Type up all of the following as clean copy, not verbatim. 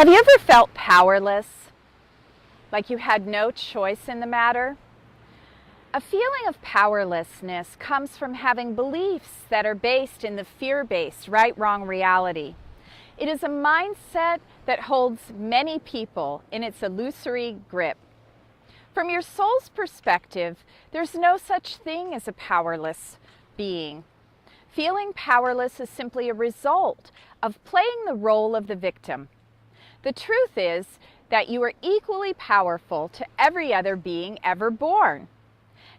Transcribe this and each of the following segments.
Have you ever felt powerless, like you had no choice in the matter? A feeling of powerlessness comes from having beliefs that are based in the fear-based right-wrong reality. It is a mindset that holds many people in its illusory grip. From your soul's perspective, there's no such thing as a powerless being. Feeling powerless is simply a result of playing the role of the victim. The truth is that you are equally powerful to every other being ever born.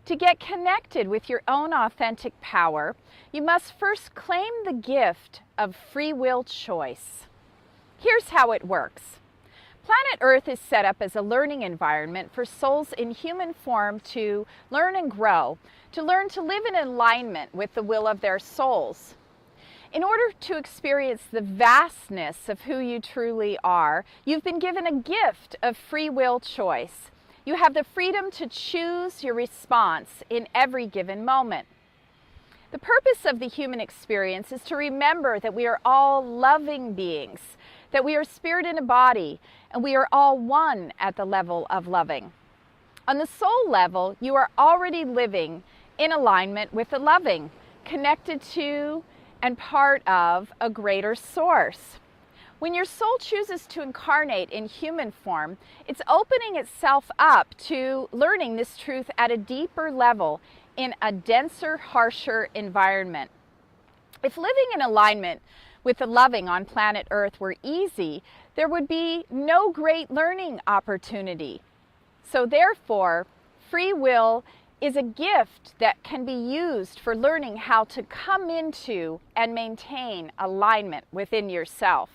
To get connected with your own authentic power, you must first claim the gift of free will choice. Here's how it works. Planet Earth is set up as a learning environment for souls in human form to learn and grow, to learn to live in alignment with the will of their souls. In order to experience the vastness of who you truly are, you've been given a gift of free will choice. You have the freedom to choose your response in every given moment. The purpose of the human experience is to remember that we are all loving beings, that we are spirit in a body, and we are all one at the level of loving. On the soul level, you are already living in alignment with the loving, connected to and part of a greater source. When your soul chooses to incarnate in human form, it's opening itself up to learning this truth at a deeper level in a denser, harsher environment. If living in alignment with the loving on planet Earth were easy, there would be no great learning opportunity. So therefore, free will is a gift that can be used for learning how to come into and maintain alignment within yourself.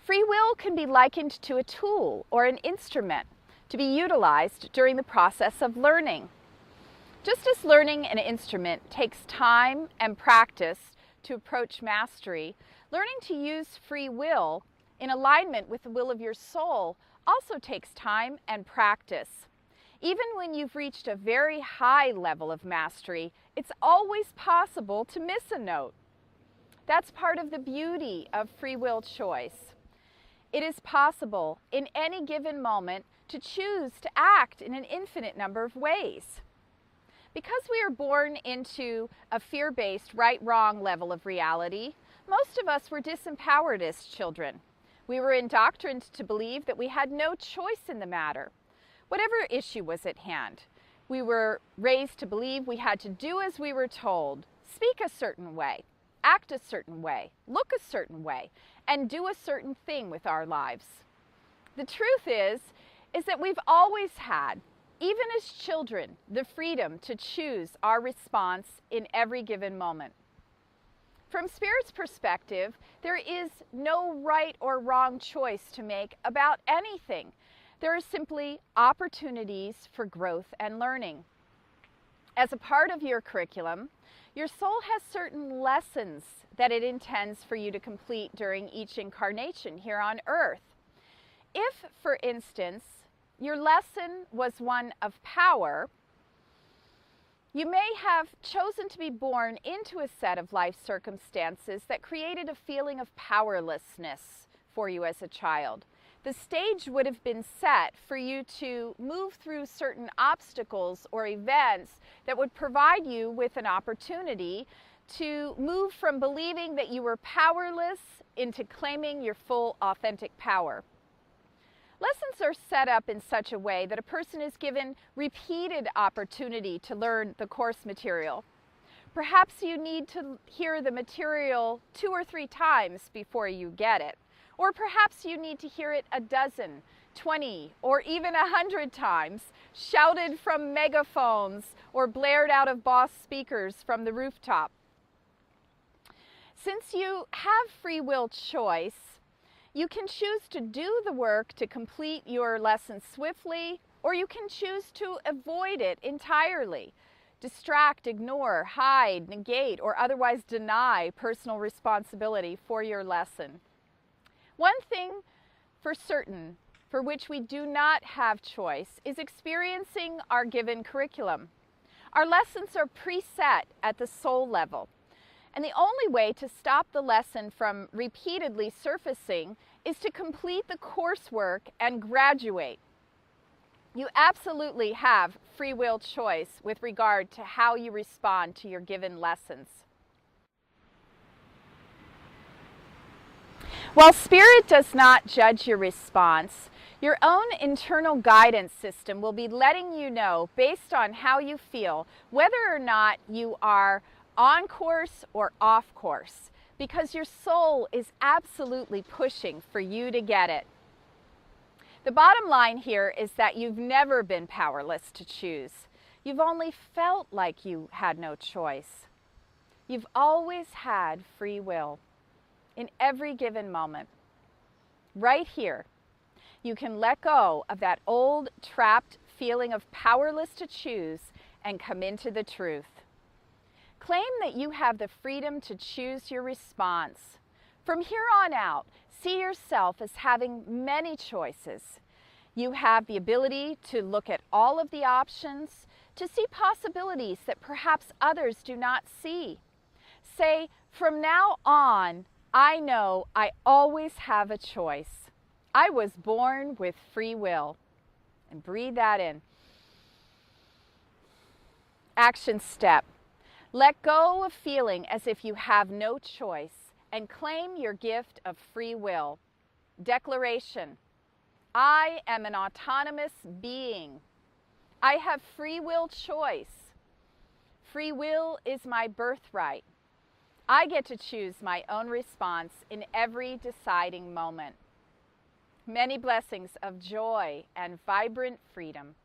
Free will can be likened to a tool or an instrument to be utilized during the process of learning. Just as learning an instrument takes time and practice to approach mastery, learning to use free will in alignment with the will of your soul also takes time and practice. Even when you've reached a very high level of mastery, it's always possible to miss a note. That's part of the beauty of free will choice. It is possible in any given moment to choose to act in an infinite number of ways. Because we are born into a fear-based right-wrong level of reality, most of us were disempowered as children. We were indoctrined to believe that we had no choice in the matter. Whatever issue was at hand, we were raised to believe we had to do as we were told, speak a certain way, act a certain way, look a certain way, and do a certain thing with our lives. The truth is that we've always had, even as children, the freedom to choose our response in every given moment. From Spirit's perspective, there is no right or wrong choice to make about anything. There are simply opportunities for growth and learning. As a part of your curriculum, your soul has certain lessons that it intends for you to complete during each incarnation here on Earth. If, for instance, your lesson was one of power, you may have chosen to be born into a set of life circumstances that created a feeling of powerlessness for you as a child. The stage would have been set for you to move through certain obstacles or events that would provide you with an opportunity to move from believing that you were powerless into claiming your full authentic power. Lessons are set up in such a way that a person is given repeated opportunity to learn the course material. Perhaps you need to hear the material 2 or 3 times before you get it. Or perhaps you need to hear it 12, 20, or even 100 times, shouted from megaphones or blared out of Boss speakers from the rooftop. Since you have free will choice, you can choose to do the work to complete your lesson swiftly, or you can choose to avoid it entirely. Distract, ignore, hide, negate, or otherwise deny personal responsibility for your lesson. One thing for certain, for which we do not have choice, is experiencing our given curriculum. Our lessons are preset at the soul level, and the only way to stop the lesson from repeatedly surfacing is to complete the coursework and graduate. You absolutely have free will choice with regard to how you respond to your given lessons. While Spirit does not judge your response, your own internal guidance system will be letting you know, based on how you feel, whether or not you are on course or off course, because your soul is absolutely pushing for you to get it. The bottom line here is that you've never been powerless to choose. You've only felt like you had no choice. You've always had free will in every given moment. Right here, you can let go of that old, trapped feeling of powerless to choose and come into the truth. Claim that you have the freedom to choose your response. From here on out, see yourself as having many choices. You have the ability to look at all of the options, to see possibilities that perhaps others do not see. Say, from now on, I know I always have a choice. I was born with free will. And breathe that in. Action step. Let go of feeling as if you have no choice and claim your gift of free will. Declaration. I am an autonomous being. I have free will choice. Free will is my birthright. I get to choose my own response in every deciding moment. Many blessings of joy and vibrant freedom.